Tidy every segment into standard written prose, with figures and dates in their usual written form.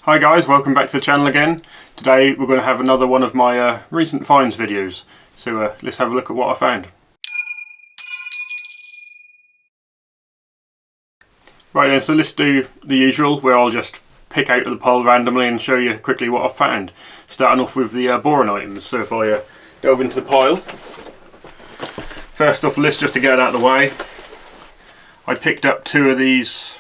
Hi guys, welcome back to the channel again. Today we're going to have another one of my recent finds videos. So let's have a look at what I found. Right then, so let's do the usual where I'll just pick out of the pile randomly and show you quickly what I've found. Starting off with the boring items. So if I delve into the pile. First off the list, just to get it out of the way, I picked up two of these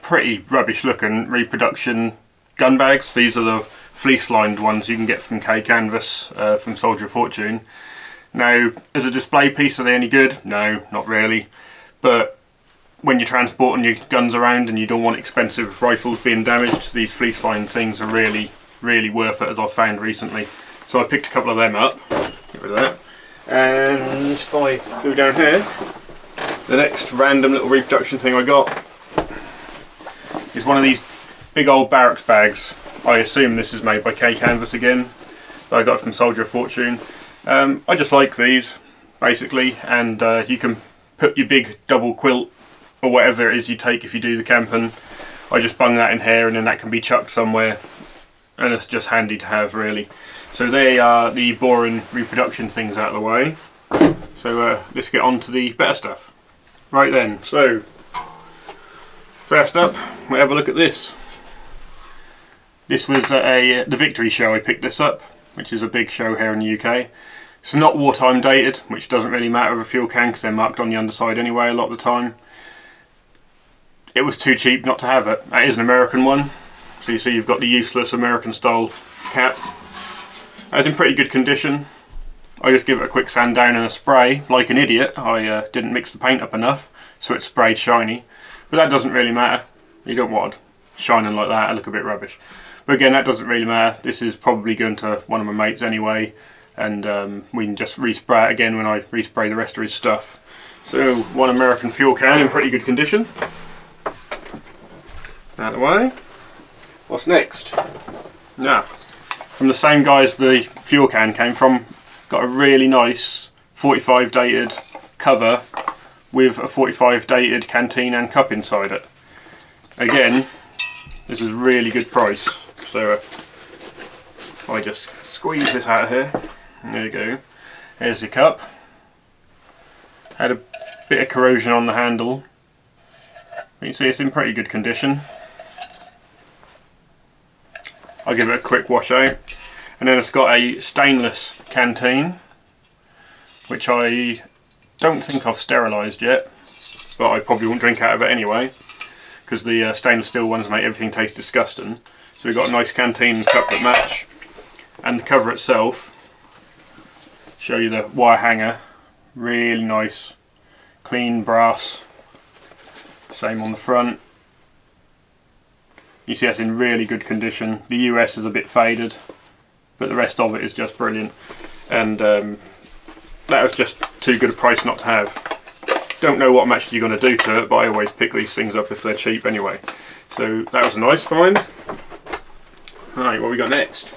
pretty rubbish looking reproduction gun bags. These are the fleece lined ones you can get from Canvas from Soldier of Fortune. Now, as a display piece, are they any good? No, not really. But when you're transporting your guns around and you don't want expensive rifles being damaged, these fleece lined things are really worth it, as I've found recently. So I picked a couple of them up. Get rid of that. And if I go down here, the next random little reproduction thing I got is one of these big old barracks bags. I assume this is made by Canvas again, but I got it from Soldier of Fortune. I just like these, basically, and you can put your big double quilt or whatever it is you take if you do the camping. I just bung that in here and then that can be chucked somewhere, and it's just handy to have, really. So they are the boring reproduction things out of the way. So let's get on to the better stuff. Right then, so first up, we'll have a look at this. This was at the Victory show I picked this up, which is a big show here in the UK. It's not wartime dated, which doesn't really matter with a fuel can because they're marked on the underside anyway a lot of the time. It was too cheap not to have it. That is an American one, so you see you've got the useless American style cap. It's in pretty good condition. I just give it a quick sand down and a spray, like an idiot. I didn't mix the paint up enough, so it sprayed shiny. But that doesn't really matter. You don't want it shining like that, it look a bit rubbish. But again, that doesn't really matter. This is probably going to one of my mates anyway, and we can just respray it again when I respray the rest of his stuff. So, one American fuel can in pretty good condition. Out of the way. What's next? Now, from the same guys the fuel can came from, got a really nice 45 dated cover with a 45 dated canteen and cup inside it. Again, this is really good price. So I just squeeze this out of here. There you go. Here's your cup. Had a bit of corrosion on the handle. You can see it's in pretty good condition. I'll give it a quick wash out. And then it's got a stainless canteen, which I don't think I've sterilised yet, but I probably won't drink out of it anyway, because the stainless steel ones make everything taste disgusting. So we've got a nice canteen and cup that match, and the cover itself, show you the wire hanger, really nice, clean brass, same on the front. You see that's in really good condition. The US is a bit faded, but the rest of it is just brilliant, and that was just too good a price not to have. Don't know what I'm actually going to do to it, but I always pick these things up if they're cheap anyway. So that was a nice find. Right, what we got next?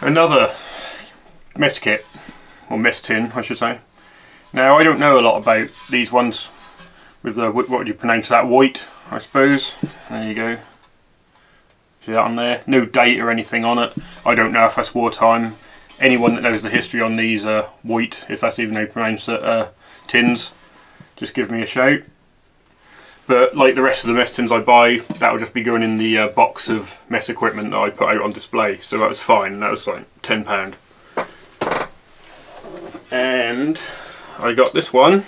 Another mess kit, or mess tin I should say. Now I don't know a lot about these ones with the, what would you pronounce that, white I suppose. There you go. See that on there? No date or anything on it. I don't know if that's wartime. Anyone that knows the history on these white, if that's even how you pronounce it, tins, just give me a shout. But like the rest of the mess tins I buy, that will just be going in the box of mess equipment that I put out on display. So that was fine. That was like £10. And I got this one.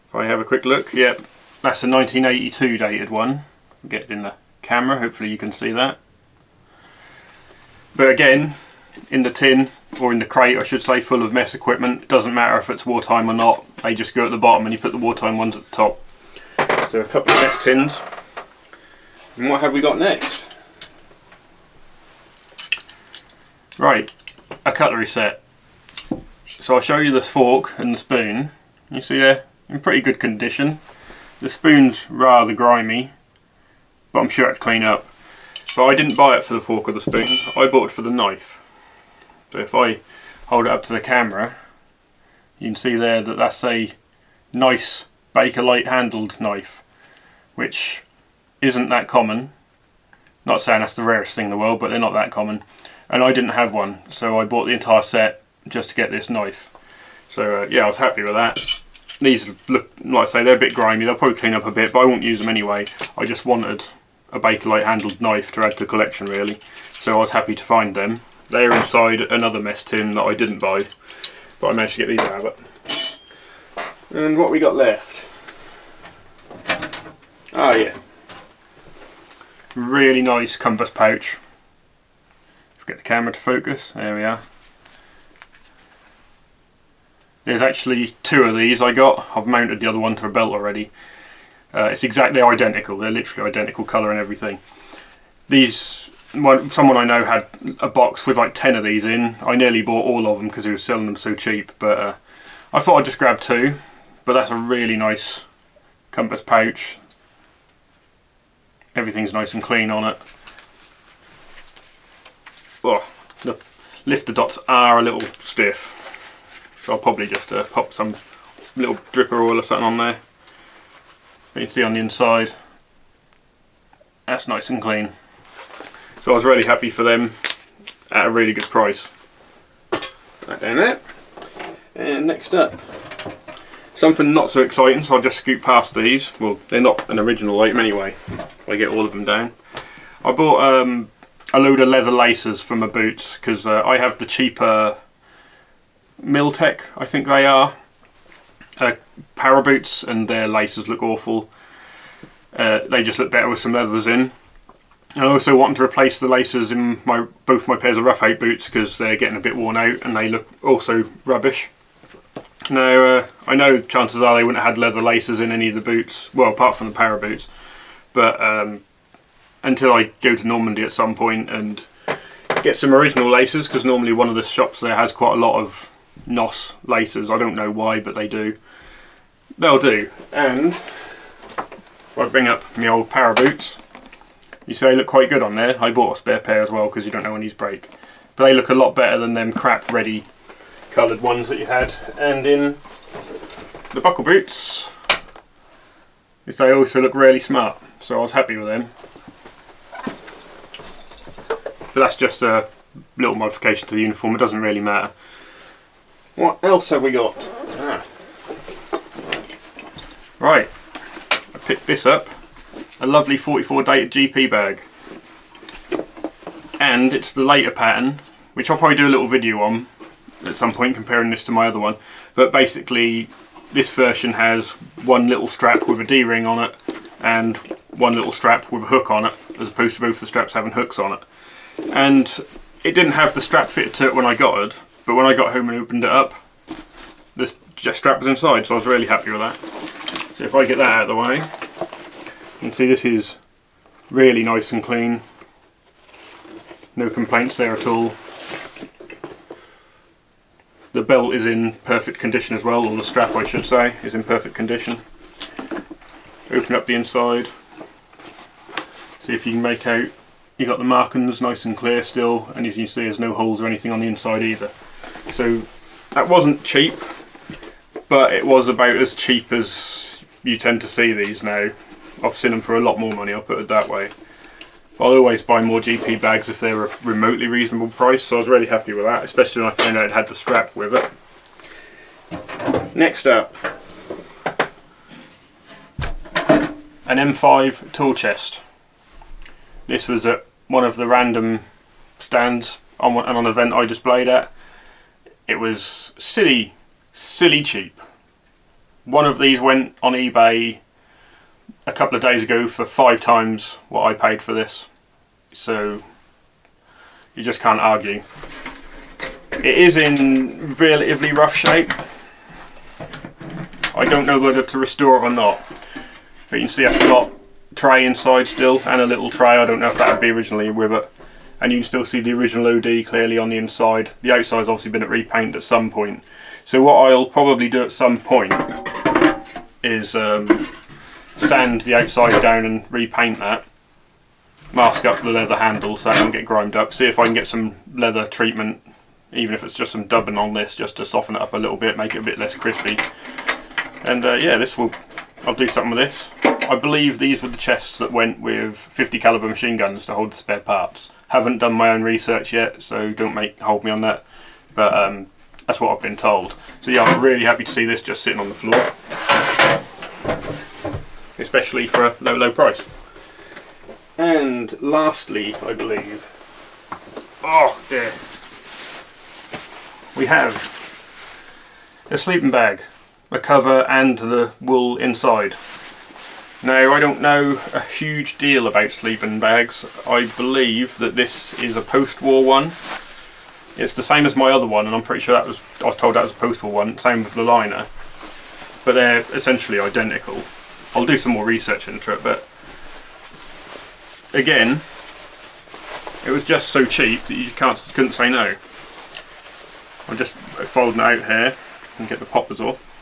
If I have a quick look, yep, that's a 1982 dated one. Get it in the camera, hopefully you can see that. But again, in the tin, or in the crate I should say, full of mess equipment. It doesn't matter if it's wartime or not, they just go at the bottom and you put the wartime ones at the top. So a couple of mess tins. And what have we got next? Right, a cutlery set. So I'll show you the fork and the spoon. You see they're in pretty good condition. The spoon's rather grimy, but I'm sure it'd clean up. But I didn't buy it for the fork or the spoon, I bought it for the knife. So if I hold it up to the camera, you can see there that that's a nice Bakelite handled knife. which isn't that common. Not saying that's the rarest thing in the world, but they're not that common. And I didn't have one, so I bought the entire set just to get this knife. So yeah, I was happy with that. These look, like I say, they're a bit grimy. They'll probably clean up a bit, but I won't use them anyway. I just wanted a Bakelite handled knife to add to the collection, really. So I was happy to find them. They're inside another mess tin that I didn't buy, but I managed to get these out of it. And what we got left? Oh yeah, really nice Converse pouch. Get the camera to focus. There we are. There's actually 2 of these I got. I've mounted the other one to a belt already. It's exactly identical. They're literally identical colour and everything. These, someone I know had a box with like 10 of these in. I nearly bought all of them because he was selling them so cheap, but I thought I'd just grab 2. But that's a really nice Converse pouch. Everything's nice and clean on it. Oh, the lifter dots are a little stiff, so I'll probably just pop some little dripper oil or something on there. You can see on the inside, that's nice and clean. So I was really happy for them at a really good price. That down there. And next up, something not so exciting, so I'll just scoot past these. Well, they're not an original item anyway. I get all of them down. I bought a load of leather laces for my boots because I have the cheaper Miltech, I think they are, power boots, and their laces look awful. They just look better with some leathers in. I also want to replace the laces in both my pairs of Rough 8 boots because they're getting a bit worn out and they look also rubbish. Now, I know chances are they wouldn't have had leather laces in any of the boots, well, apart from the power boots, but until I go to Normandy at some point and get some original laces, because normally one of the shops there has quite a lot of NOS laces. I don't know why, but they do. They'll do. And if I bring up my old power boots, you see they look quite good on there. I bought a spare pair as well because you don't know when these break. But they look a lot better than them crap ready coloured ones that you had. And in the buckle boots, they also look really smart, so I was happy with them. But that's just a little modification to the uniform, it doesn't really matter. What else have we got? Right, I picked this up, a lovely 44 dated GP bag. And it's the later pattern, which I'll probably do a little video on at some point comparing this to my other one. But basically, this version has one little strap with a D-ring on it and one little strap with a hook on it, as opposed to both the straps having hooks on it. And it didn't have the strap fitted to it when I got it, but when I got home and opened it up, the strap was inside, so I was really happy with that. So if I get that out of the way, you can see this is really nice and clean. No complaints there at all. The belt is in perfect condition as well, or the strap I should say, is in perfect condition. Open up the inside, see if you can make out. You got the markings nice and clear still, and as you can see there's no holes or anything on the inside either. So that wasn't cheap, but it was about as cheap as you tend to see these now. I've seen them for a lot more money, I'll put it that way. I'll always buy more GP bags if they're a remotely reasonable price, so I was really happy with that, especially when I found out it had the strap with it. Next up, an M5 tool chest. This was at one of the random stands on an event I displayed at. It was silly cheap. One of these went on eBay a couple of days ago for 5 times what I paid for this. So you just can't argue. It is in relatively rough shape. I don't know whether to restore it or not. But you can see I've got tray inside still, and a little tray. I don't know if that would be originally with it. And you can still see the original OD clearly on the inside. The outside's obviously been repainted at some point. So what I'll probably do at some point is sand the outside down and repaint that. Mask up the leather handle so that doesn't get grimed up. See if I can get some leather treatment, even if it's just some dubbing on this, just to soften it up a little bit, make it a bit less crispy. And yeah, I'll do something with this. I believe these were the chests that went with 50 caliber machine guns to hold the spare parts. Haven't done my own research yet, so don't hold me on that, but that's what I've been told. So yeah, I'm really happy to see this just sitting on the floor, especially for a low price. And lastly, I believe, oh dear, we have a sleeping bag, a cover and the wool inside. Now, I don't know a huge deal about sleeping bags. I believe that this is a post-war one. It's the same as my other one, and I'm pretty sure I was told that was a post-war one, same with the liner. But they're essentially identical. I'll do some more research into it, but again, it was just so cheap that you couldn't say no. I'm just folding it out here and get the poppers off.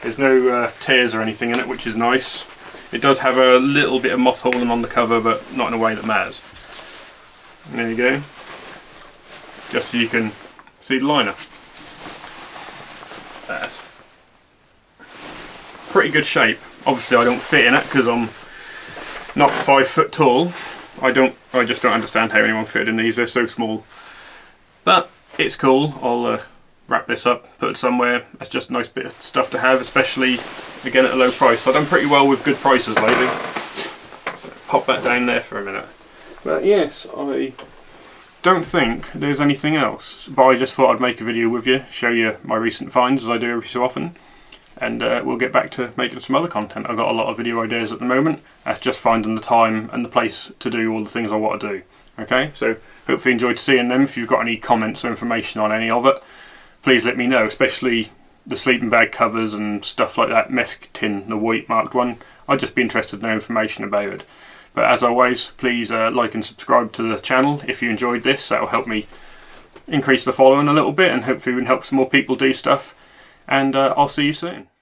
There's no tears or anything in it, which is nice. It does have a little bit of moth holing on the cover, but not in a way that matters. And there you go. Just so you can see the liner. That's pretty good shape. Obviously I don't fit in it because I'm not 5 foot tall. I just don't understand how anyone fitted in these, they're so small. But it's cool. I'll wrap this up, put it somewhere. It's just a nice bit of stuff to have, especially again at a low price. I've done pretty well with good prices lately. So pop that down there for a minute. But yes, I don't think there's anything else, but I just thought I'd make a video with you, show you my recent finds as I do every so often, and we'll get back to making some other content. I've got a lot of video ideas at the moment. That's just finding the time and the place to do all the things I want to do. Okay, so hopefully you enjoyed seeing them. If you've got any comments or information on any of it, please let me know, especially the sleeping bag covers and stuff like that, mess tin, the white marked one. I'd just be interested in the information about it. But as always, please like and subscribe to the channel if you enjoyed this. That'll help me increase the following a little bit, and hopefully we can help some more people do stuff. And I'll see you soon.